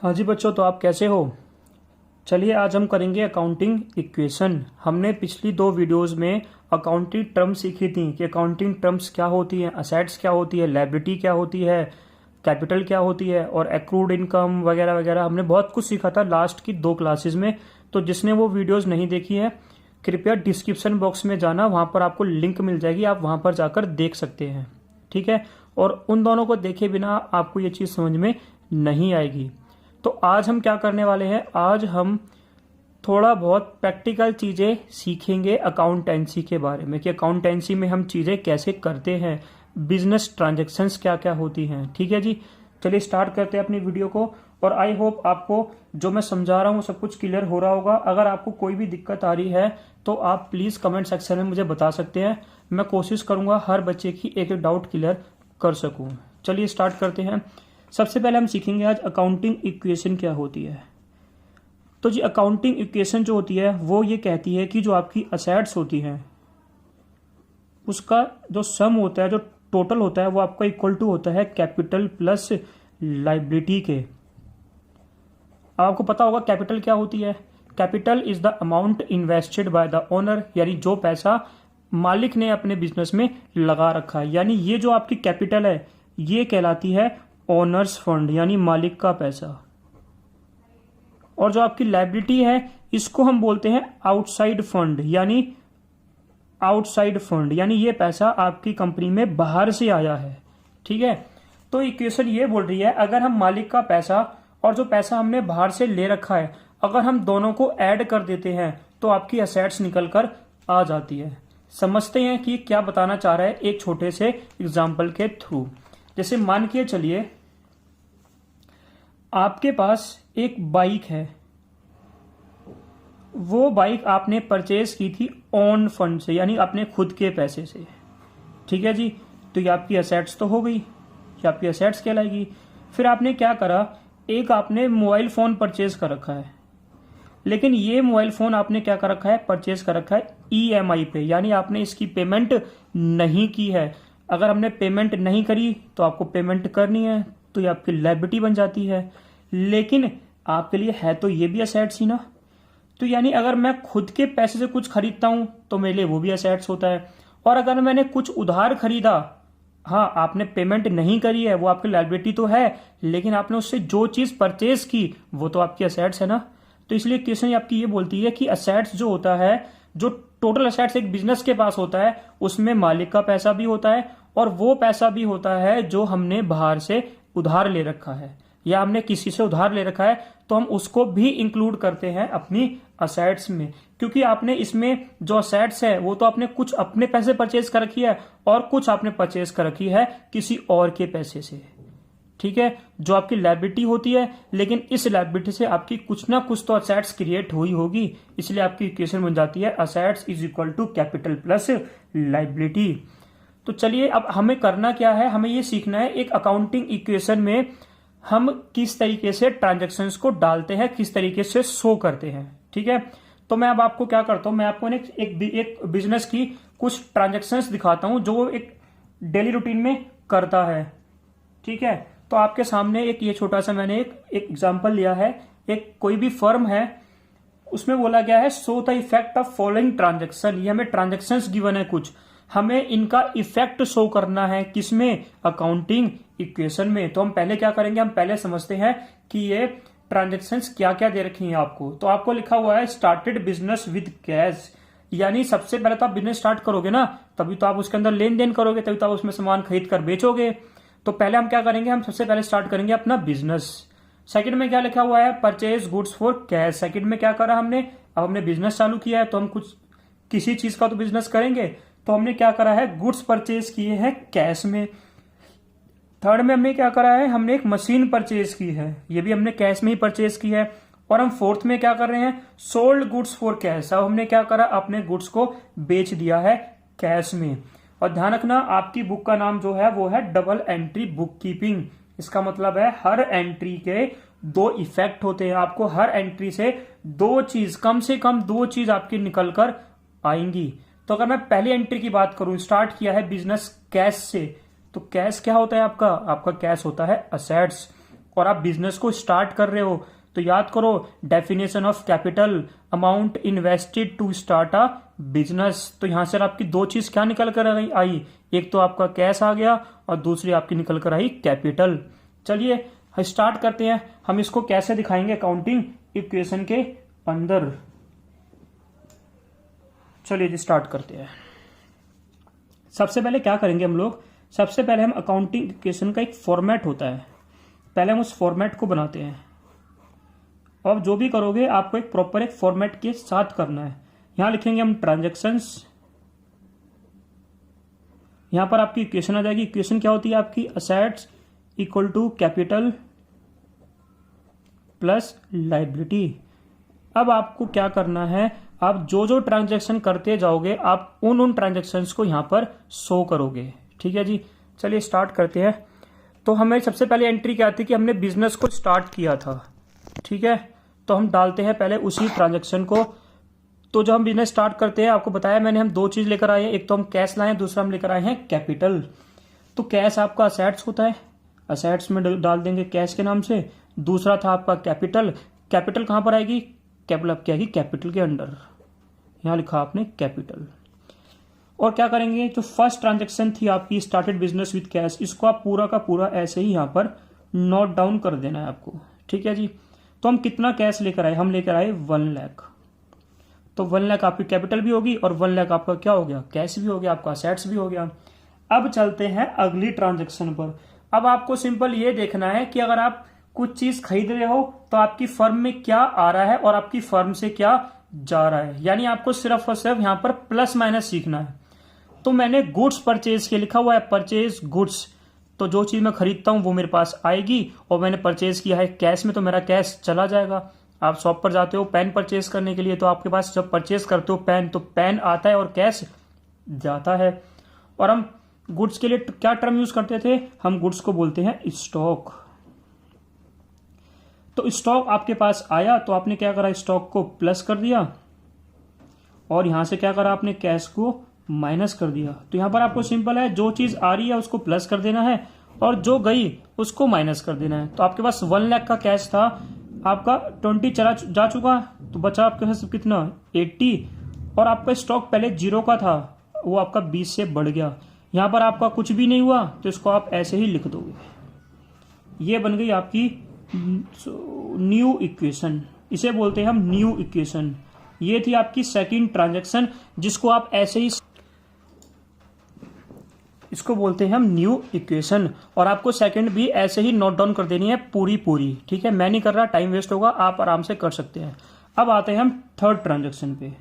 हाँ जी बच्चों, तो आप कैसे हो। चलिए आज हम करेंगे अकाउंटिंग इक्वेशन। हमने पिछली दो वीडियोस में अकाउंटिंग टर्म्स सीखी थी कि अकाउंटिंग टर्म्स क्या होती है, असेट्स क्या होती है, लायबिलिटी क्या होती है, कैपिटल क्या होती है और एक्रूड इनकम वगैरह वगैरह। हमने बहुत कुछ सीखा था लास्ट की दो क्लासेस में। तो जिसने वो वीडियोज नहीं देखी है कृपया डिस्क्रिप्शन बॉक्स में जाना, वहां पर आपको लिंक मिल जाएगी, आप वहां पर जाकर देख सकते हैं। ठीक है, और उन दोनों को देखे बिना आपको ये चीज समझ में नहीं आएगी। तो आज हम क्या करने वाले हैं, आज हम थोड़ा बहुत प्रैक्टिकल चीजें सीखेंगे अकाउंटेंसी के बारे में कि अकाउंटेंसी में हम चीजें कैसे करते हैं, बिजनेस ट्रांजैक्शंस क्या क्या होती हैं। ठीक है जी, चलिए स्टार्ट करते हैं अपनी वीडियो को। और आई होप आपको जो मैं समझा रहा हूँ सब कुछ क्लियर हो रहा होगा। अगर आपको कोई भी दिक्कत आ रही है तो आप प्लीज कमेंट सेक्शन में मुझे बता सकते हैं। मैं कोशिश करूंगा हर बच्चे की एक एक डाउट क्लियर कर सकूं। चलिए स्टार्ट करते हैं। सबसे पहले हम सीखेंगे आज अकाउंटिंग इक्वेशन क्या होती है। तो जी अकाउंटिंग इक्वेशन जो होती है वो ये कहती है कि जो आपकी असेट्स होती हैं उसका जो सम होता है, जो टोटल होता है, वो आपका इक्वल टू होता है कैपिटल प्लस लायबिलिटी के। आपको पता होगा कैपिटल क्या होती है। Capital is the amount invested by the owner, यानी जो पैसा मालिक ने अपने बिजनेस में लगा रखा है, यानी ये जो आपकी कैपिटल है ये कहलाती है ओनर्स फंड, यानी मालिक का पैसा। और जो आपकी लायबिलिटी है इसको हम बोलते हैं आउटसाइड फंड, यानी आउटसाइड फंड, यानी ये पैसा आपकी कंपनी में बाहर से आया है। ठीक है, तो इक्वेशन ये बोल रही है अगर हम मालिक का पैसा और जो पैसा हमने बाहर से ले रखा है अगर हम दोनों को ऐड कर देते हैं तो आपकी असेट्स निकल कर आ जाती है। समझते हैं कि क्या बताना चाह रहा है एक छोटे से एग्जाम्पल के थ्रू। जैसे मान के चलिए आपके पास एक बाइक है, वो बाइक आपने परचेज की थी ओन फंड से, यानी अपने खुद के पैसे से। ठीक है जी, तो ये आपकी असेट्स तो हो गई, ये आपकी असेट्स कहलाएगी। फिर आपने क्या करा, एक आपने मोबाइल फोन परचेज कर रखा है, लेकिन ये मोबाइल फोन आपने क्या कर रखा है, परचेज कर रखा है ईएमआई पे, यानी आपने इसकी पेमेंट नहीं की है। अगर हमने पेमेंट नहीं करी तो आपको पेमेंट करनी है, तो ये आपकी लायबिलिटी बन जाती है। लेकिन आपके लिए है तो ये भी असेट्स ही ना। तो यानी अगर मैं खुद के पैसे से कुछ खरीदता हूं तो मेरे लिए वो भी असेट्स होता है। और अगर मैंने कुछ उधार खरीदा, हाँ आपने पेमेंट नहीं करी है, वो आपकी लायबिलिटी तो है, लेकिन आपने उससे जो चीज परचेज की वो तो आपकी असेट्स है ना। तो इसलिए क्वेश्चन आपकी ये बोलती है कि असेट्स जो होता है, जो टोटल असेट्स एक बिजनेस के पास होता है, उसमें मालिक का पैसा भी होता है और वो पैसा भी होता है जो हमने बाहर से उधार ले रखा है या हमने किसी से उधार ले रखा है, तो हम उसको भी इंक्लूड करते हैं अपनी असेट्स में। क्योंकि आपने इसमें जो असेट्स है वो तो आपने कुछ अपने पैसे परचेज कर रखी है और कुछ आपने परचेज कर रखी है किसी और के पैसे से। ठीक है, जो आपकी लायबिलिटी होती है, लेकिन इस लायबिलिटी से आपकी कुछ ना कुछ तो असेट्स क्रिएट हुई होगी, इसलिए आपकी इक्वेशन बन जाती है assets is equal to capital plus liability. तो चलिए अब हमें करना क्या है, हमें ये सीखना है एक अकाउंटिंग इक्वेशन में हम किस तरीके से ट्रांजैक्शंस को डालते हैं, किस तरीके से शो करते हैं। ठीक है, तो मैं अब आपको क्या करता हूं, मैं आपको एक बिजनेस की कुछ ट्रांजैक्शंस दिखाता हूं जो एक डेली रूटीन में करता है। ठीक है, तो आपके सामने एक ये छोटा सा मैंने एक एग्जांपल लिया है। एक कोई भी फर्म है, उसमें बोला गया है show the effect of following transaction. ये हमें ट्रांजैक्शंस गिवन है कुछ, हमें इनका इफेक्ट शो करना है किसमें, अकाउंटिंग इक्वेशन में। तो हम पहले क्या करेंगे, हम पहले समझते हैं कि ये ट्रांजैक्शंस क्या क्या दे रखी हैं आपको। तो आपको लिखा हुआ है स्टार्टेड बिजनेस विद कैश, यानी सबसे पहले तो आप बिजनेस स्टार्ट करोगे ना, तभी तो आप उसके अंदर लेन देन करोगे, तभी तो आप उसमें सामान खरीद कर बेचोगे। तो पहले हम क्या करेंगे, हम सबसे पहले स्टार्ट करेंगे अपना बिजनेस। सेकंड में क्या लिखा हुआ है, purchase goods for cash. Second में क्या करा हमने, अब हमने बिजनेस चालू किया है तो हम कुछ किसी चीज का तो बिजनेस करेंगे, तो हमने क्या करा है, गुड्स परचेज किए हैं कैश में। थर्ड में हमने क्या करा है, हमने एक मशीन परचेज की है, ये भी हमने कैश में ही परचेज की है। और हम फोर्थ में क्या कर रहे हैं, सोल्ड गुड्स फॉर कैश। अब हमने क्या करा, अपने गुड्स को बेच दिया है कैश में। और ध्यान रखना आपकी बुक का नाम जो है वो है डबल एंट्री बुक कीपिंग। इसका मतलब है हर एंट्री के दो इफेक्ट होते हैं, आपको हर एंट्री से दो चीज, कम से कम दो चीज आपकी निकल कर आएंगी। तो अगर मैं पहली एंट्री की बात करूं, स्टार्ट किया है बिजनेस कैश से, तो कैश क्या होता है आपका कैश होता है असेट्स। और आप बिजनेस को स्टार्ट कर रहे हो, तो याद करो definition of capital, amount invested to start a business. तो यहां से आपकी दो चीज क्या निकल कर आई, एक तो आपका कैश आ गया और दूसरी आपकी निकल कर आई कैपिटल। चलिए स्टार्ट करते हैं, हम इसको कैसे दिखाएंगे अकाउंटिंग इक्वेशन के अंदर। चलिए जी स्टार्ट करते हैं। सबसे पहले क्या करेंगे हम लोग, सबसे पहले हम अकाउंटिंग इक्वेशन का एक फॉर्मेट होता है, पहले हम उस फॉर्मेट को बनाते हैं। और जो भी करोगे आपको एक प्रॉपर एक फॉर्मेट के साथ करना है। यहां लिखेंगे हम ट्रांजैक्शंस, यहां पर आपकी इक्वेशन आ जाएगी। इक्वेशन क्या होती है आपकी, assets equal to capital plus liability. अब आपको क्या करना है, आप जो जो ट्रांजैक्शन करते जाओगे आप उन ट्रांजैक्शंस को यहां पर शो करोगे। ठीक है जी, चलिए स्टार्ट करते हैं। तो हमें सबसे पहले एंट्री क्या थी कि हमने बिजनेस को स्टार्ट किया था। ठीक है, तो हम डालते हैं पहले उसी ट्रांजैक्शन को। तो जब हम बिजनेस स्टार्ट करते हैं, आपको बताया मैंने, हम दो चीज लेकर आए हैं, एक तो हम कैश लाए हैं, दूसरा हम लेकर आए हैं कैपिटल। तो कैश आपका असेट्स होता है, असेट्स में डाल देंगे कैश के नाम से। दूसरा था आपका कैपिटल, कैपिटल कहां पर आएगी, कैपिटल क्या आएगी, कैपिटल के अंडर, यहां लिखा आपने कैपिटल। और क्या करेंगे, जो फर्स्ट ट्रांजैक्शन थी आपकी स्टार्टेड बिजनेस विद कैश, इसको आप पूरा का पूरा ऐसे ही यहां पर नोट डाउन कर देना है आपको। ठीक है जी, तो हम कितना कैश लेकर आए, हम लेकर आए 1 लाख। तो 1 लाख आपकी कैपिटल भी होगी और 1 लाख आपका क्या हो गया, कैश भी हो गया, आपका असेट्स भी हो गया। अब चलते हैं अगली ट्रांजैक्शन पर। अब आपको सिंपल ये देखना है कि अगर आप कुछ चीज खरीद रहे हो तो आपकी फर्म में क्या आ रहा है और आपकी फर्म से क्या जा रहा है, यानी आपको सिर्फ और सिर्फ यहां पर प्लस माइनस सीखना है। तो मैंने गुड्स परचेज के लिखा हुआ है, परचेज गुड्स, तो जो चीज मैं खरीदता हूं वो मेरे पास आएगी। और मैंने परचेज किया है कैश में, तो मेरा कैश चला जाएगा। आप शॉप पर जाते हो पेन परचेज करने के लिए, तो आपके पास जब परचेज करते हो पेन, तो पेन आता है और कैश जाता है। और हम गुड्स के लिए क्या टर्म यूज करते थे, हम गुड्स को बोलते हैं स्टॉक। तो स्टॉक आपके पास आया तो आपने क्या करा, स्टॉक को प्लस कर दिया और यहां से क्या करा आपने, कैश को माइनस कर दिया। तो यहां पर आपको सिंपल है, जो चीज आ रही है उसको प्लस कर देना है और जो गई उसको माइनस कर देना है। तो आपके पास 1 लाख का कैश था, आपका 20 चला जा चुका, तो बचा आपके पास कितना, 80। और आपका स्टॉक पहले 0 का था, वो आपका 20 से बढ़ गया। यहां पर आपका कुछ भी नहीं हुआ, तो इसको आप ऐसे ही लिख दोगे। ये बन गई आपकी न्यू इक्वेशन, इसे बोलते हैं हम न्यू इक्वेशन। ये थी आपकी सेकंड ट्रांजैक्शन, जिसको आप ऐसे ही, इसको बोलते हैं हम न्यू इक्वेशन। और आपको सेकंड भी ऐसे ही नोट डाउन कर देनी है पूरी पूरी। ठीक है, मैं नहीं कर रहा, टाइम वेस्ट होगा, आप आराम से कर सकते हैं। अब आते हैं हम थर्ड ट्रांजैक्शन पे।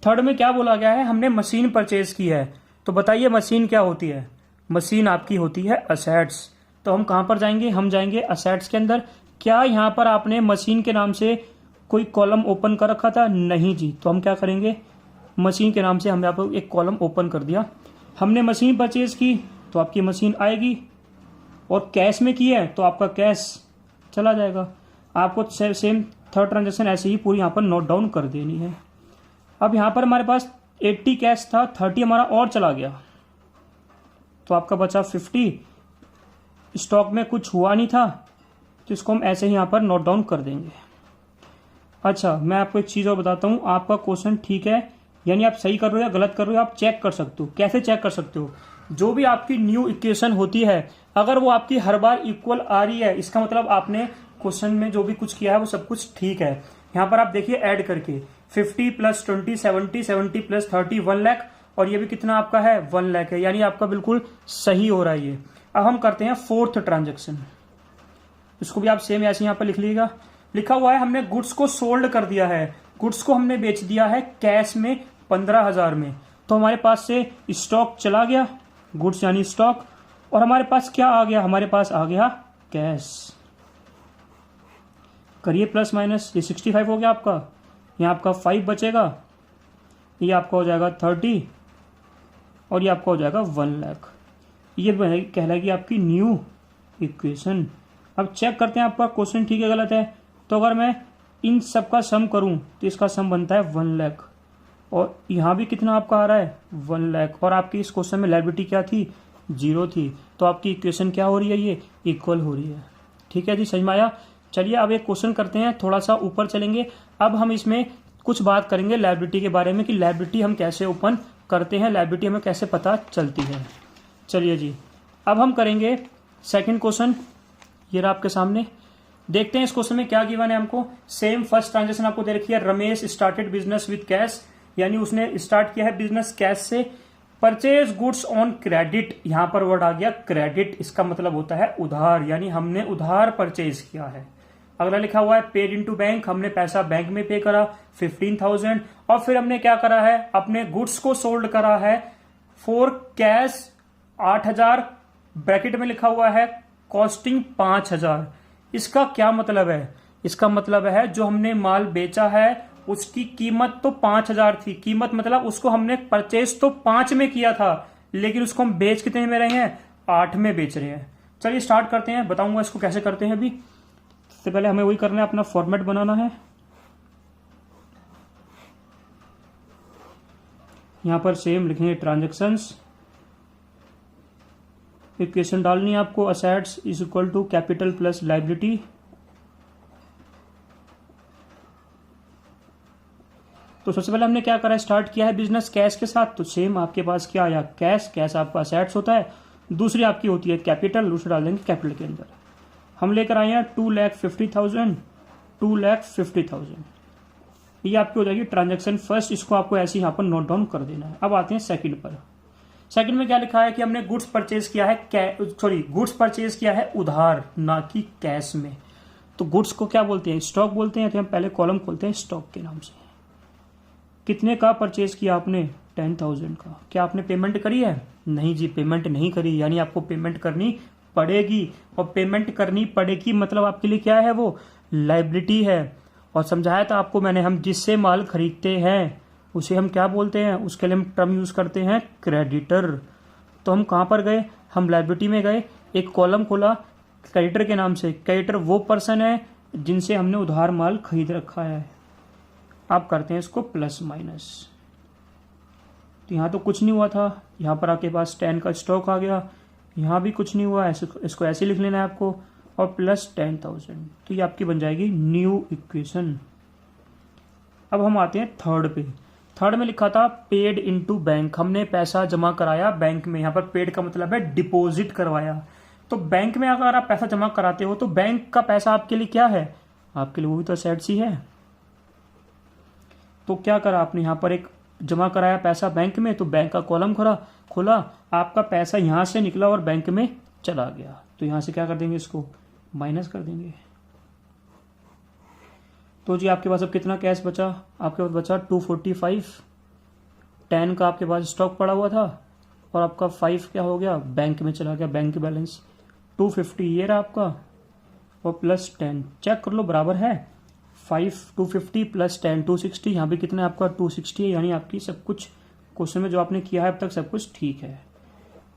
थर्ड में क्या बोला गया है, हमने मशीन परचेज की है। तो बताइए मशीन क्या होती है, मशीन आपकी होती है असेट्स। तो हम कहां पर जाएंगे, हम जाएंगे असेट्स के अंदर। क्या यहां पर आपने मशीन के नाम से कोई कॉलम ओपन कर रखा था, नहीं जी। तो हम क्या करेंगे, मशीन के नाम से हमने आपको एक कॉलम ओपन कर दिया। हमने मशीन परचेज की तो आपकी मशीन आएगी, और कैश में की है तो आपका कैश चला जाएगा। आपको सेम थर्ड ट्रांजैक्शन ऐसे ही पूरी यहां पर नोट डाउन कर देनी है। अब यहां पर हमारे पास 80 कैश था, 30 हमारा और चला गया, तो आपका बचा 50। स्टॉक में कुछ हुआ नहीं था, तो इसको हम ऐसे ही यहां पर नोट डाउन कर देंगे। अच्छा, मैं आपको एक चीज और बताता हूं, आपका क्वेश्चन ठीक है, यानी आप सही कर रहे हो या गलत कर रहे हो, आप चेक कर सकते हो। कैसे चेक कर सकते हो, जो भी आपकी न्यू इक्वेशन होती है, अगर वो आपकी हर बार इक्वल आ रही है, इसका मतलब आपने क्वेश्चन में जो भी कुछ किया है वो सब कुछ ठीक है। यहां पर आप देखिए ऐड करके 50 प्लस 20 70, 70 प्लस 30 1 लाख, और ये भी कितना आपका है 1 लाख है, यानी आपका बिल्कुल सही हो रहा है ये। अब हम करते हैं फोर्थ ट्रांजेक्शन, इसको भी आप सेम ऐसे यहां पर लिख लीजिएगा। लिखा हुआ है हमने गुड्स को सोल्ड कर दिया है, गुड्स को हमने बेच दिया है कैश में 15,000 में। तो हमारे पास से स्टॉक चला गया, गुड्स यानी स्टॉक, और हमारे पास क्या आ गया, हमारे पास आ गया कैश। करिए प्लस माइनस, ये 65 हो गया आपका, यहाँ आपका 5 बचेगा, ये आपका हो जाएगा 30, और ये आपका हो जाएगा 1 लाख। ये कहलाएगी आपकी न्यू इक्वेशन। अब चेक करते हैं आपका क्वेश्चन ठीक है गलत है। तो अगर मैं इन सब का सम करूं तो इसका सम बनता है 1 लाख, और यहाँ भी कितना आपका आ रहा है 1 लाख, और आपकी इस क्वेश्चन में लायबिलिटी क्या थी 0 थी। तो आपकी इक्वेशन क्या हो रही है, ये इक्वल हो रही है। ठीक है जी, समझ में आया। चलिए अब एक क्वेश्चन करते हैं, थोड़ा सा ऊपर चलेंगे। अब हम इसमें कुछ बात करेंगे लायबिलिटी के बारे में कि लायबिलिटी हम कैसे ओपन करते हैं, लायबिलिटी हमें कैसे पता चलती है। चलिए जी, अब हम करेंगे सेकंड क्वेश्चन। ये रहा आपके सामने, देखते हैं इस क्वेश्चन में क्या गिवन है हमको। सेम फर्स्ट ट्रांजेक्शन आपको दे रखी है, Ramesh started business with cash, यानी उसने स्टार्ट किया है बिजनेस कैश से। परचेज गुड्स ऑन क्रेडिट, यहां पर वर्ड आ गया क्रेडिट, इसका मतलब होता है उधार, यानी हमने उधार परचेज किया है। अगला लिखा हुआ है पेड इनटू बैंक, हमने पैसा बैंक में पे करा 15,000, और फिर हमने क्या करा है, अपने गुड्स को सोल्ड करा है फॉर कैश 8,000, ब्रैकेट में लिखा हुआ है कॉस्टिंग 5,000। इसका क्या मतलब है, इसका मतलब है जो हमने माल बेचा है उसकी कीमत तो 5,000 थी, कीमत मतलब उसको हमने परचेज तो 5 में किया था, लेकिन उसको हम बेच कितने में रहे हैं, 8 में बेच रहे हैं। चलिए स्टार्ट करते हैं, बताऊंगा इसको कैसे करते हैं। अभी सबसे पहले हमें वही करना है, अपना फॉर्मेट बनाना है। यहां पर सेम लिखेंगे ट्रांजेक्शंस, इक्वेशन डालनी है आपको, assets is equal to capital plus liability. तो सबसे पहले हमने क्या करा, स्टार्ट किया है बिजनेस कैश के साथ, तो सेम आपके पास क्या आया, कैश, कैश आपका असेट्स होता है, दूसरी आपकी होती है कैपिटल, दूसरी डाल देंगे कैपिटल के अंदर। हम लेकर आए हैं 2,50,000, 2,50,000, ये आपकी हो जाएगी ट्रांजैक्शन फर्स्ट, इसको आपको ऐसे यहाँ पर नोट डाउन कर देना है। अब आते हैं सेकंड पर। सेकंड में क्या लिखा है कि हमने गुड्स परचेज किया है, गुड्स परचेज किया है उधार, ना कि कैश में। तो गुड्स को क्या बोलते हैं, स्टॉक बोलते हैं। तो हम पहले कॉलम खोलते हैं स्टॉक के नाम से। कितने का परचेज किया आपने, 10,000 का। क्या आपने पेमेंट करी है, नहीं जी पेमेंट नहीं करी, यानी आपको पेमेंट करनी पड़ेगी, और पेमेंट करनी पड़ेगी मतलब आपके लिए क्या है, वो लायबिलिटी है। और समझाया था आपको मैंने, हम जिससे माल खरीदते हैं उसे हम क्या बोलते हैं, उसके लिए हम टर्म यूज करते हैं क्रेडिटर। तो हम कहां पर गए, हम लायबिलिटी में गए, एक कॉलम खोला क्रेडिटर के नाम से। क्रेडिटर वो पर्सन है जिनसे हमने उधार माल खरीद रखा है। आप करते हैं इसको प्लस माइनस, तो यहां तो कुछ नहीं हुआ था, यहां पर आपके पास 10 का स्टॉक आ गया, यहां भी कुछ नहीं हुआ, इसको ऐसे लिख लेना है आपको, और प्लस 10,000। तो ये आपकी बन जाएगी न्यू इक्वेशन। अब हम आते हैं थर्ड पे। थर्ड में लिखा था पेड इनटू बैंक, हमने पैसा जमा कराया बैंक में। यहाँ पर पेड का मतलब है डिपॉजिट करवाया। तो बैंक में अगर आप पैसा जमा कराते हो तो बैंक का पैसा आपके लिए क्या है, आपके लिए वो भी तो असेट्स ही है। तो क्या करा आपने, यहाँ पर एक जमा कराया पैसा बैंक में, तो बैंक का कॉलम खोला, आपका पैसा यहां से निकला और बैंक में चला गया। तो यहां से क्या कर देंगे, इसको माइनस कर देंगे। तो जी आपके पास अब कितना कैश बचा, आपके पास बचा 245, 10 का आपके पास स्टॉक पड़ा हुआ था, और आपका 5 क्या हो गया, बैंक में चला गया, बैंक बैलेंस 250 ये रहा आपका, और प्लस 10 चेक कर लो बराबर है 5, 250 प्लस 10 260, यहाँ भी कितना है आपका 260 है, यानी आपकी सब कुछ क्वेश्चन में जो आपने किया है अब तक सब कुछ ठीक है।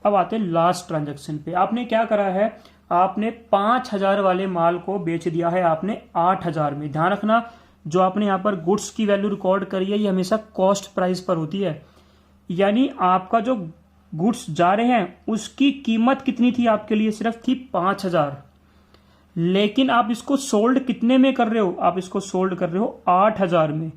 अब आते हैं लास्ट ट्रांजैक्शन पे। आपने क्या करा है, आपने 5,000 वाले माल को बेच दिया है आपने 8,000 में। ध्यान रखना जो आपने यहाँ पर गुड्स की वैल्यू रिकॉर्ड करी है ये हमेशा कॉस्ट प्राइस पर होती है, यानी आपका जो गुड्स जा रहे हैं उसकी कीमत कितनी थी आपके लिए, सिर्फ थी 5,000, लेकिन आप इसको सोल्ड कितने में कर रहे हो, आप इसको सोल्ड कर रहे हो 8,000 में।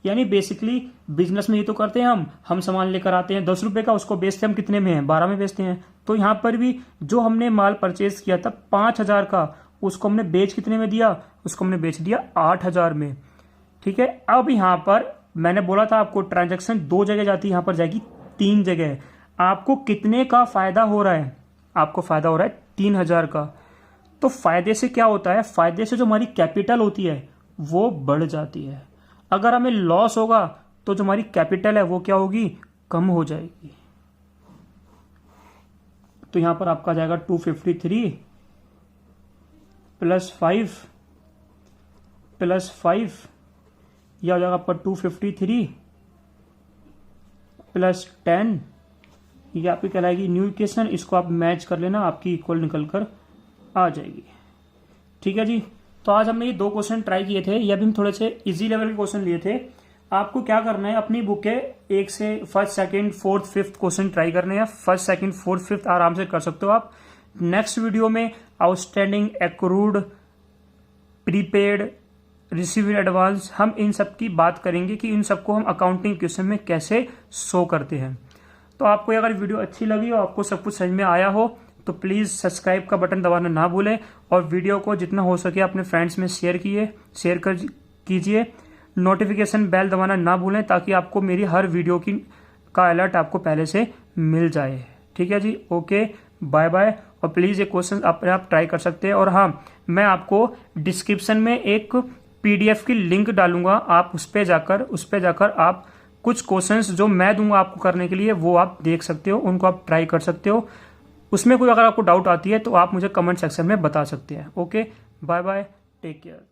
यानी बेसिकली बिजनेस में ये तो करते हैं हम सामान लेकर आते हैं 10 रुपए का, उसको बेचते हम कितने में है, 12 में बेचते हैं। तो यहां पर भी जो हमने माल परचेज किया था 5,000 का, उसको हमने बेच कितने में दिया, उसको हमने बेच दिया 8,000 में। ठीक है, अब यहां पर मैंने बोला था आपको ट्रांजैक्शन 2 जगह जाती है, यहां पर जाएगी 3 जगह। आपको कितने का फायदा हो रहा है, आपको फायदा हो रहा है 3,000 का। तो फायदे से क्या होता है, फायदे से जो हमारी कैपिटल होती है वो बढ़ जाती है। अगर हमें लॉस होगा तो जो हमारी कैपिटल है वो क्या होगी, कम हो जाएगी। तो यहां पर आपका जाएगा 253 प्लस 5 यह हो जाएगा आपका 253 प्लस 10, ये आपकी कहलाएगी न्यू इक्वेशन। इसको आप मैच कर लेना, आपकी इक्वल निकल कर आ जाएगी। ठीक है जी, तो आज हमने ये 2 क्वेश्चन ट्राई किए थे, ये भी हम थोड़े से इजी लेवल के क्वेश्चन लिए थे। आपको क्या करना है, अपनी बुक के 1 से 1st, 2nd, 4th, 5th question try करने हैं। 1st, 2nd, 4th, 5th आराम से कर सकते हो आप। नेक्स्ट वीडियो में outstanding, accrued, prepaid, receive in advance, हम इन सब की बात करेंगे कि इन सबको हम अकाउंटिंग क्वेश्चन में कैसे शो करते हैं। तो आपको अगर वीडियो अच्छी लगी और आपको सब कुछ समझ में आया हो तो प्लीज़ सब्सक्राइब का बटन दबाना ना भूलें और वीडियो को जितना हो सके अपने फ्रेंड्स में शेयर कीजिए। नोटिफिकेशन बेल दबाना ना भूलें ताकि आपको मेरी हर वीडियो का अलर्ट आपको पहले से मिल जाए। ठीक है जी, ओके, बाय बाय। और प्लीज़ ये क्वेश्चन अपने आप ट्राई कर सकते हैं। और हाँ, मैं आपको डिस्क्रिप्शन में एक PDF की लिंक डालूंगा, आप उस पर जाकर आप कुछ क्वेश्चंस जो मैं दूंगा आपको करने के लिए वो आप देख सकते हो, उनको आप ट्राई कर सकते हो। उसमें कोई अगर आपको डाउट आती है तो आप मुझे कमेंट सेक्शन में बता सकते हैं। Okay, bye bye, take care.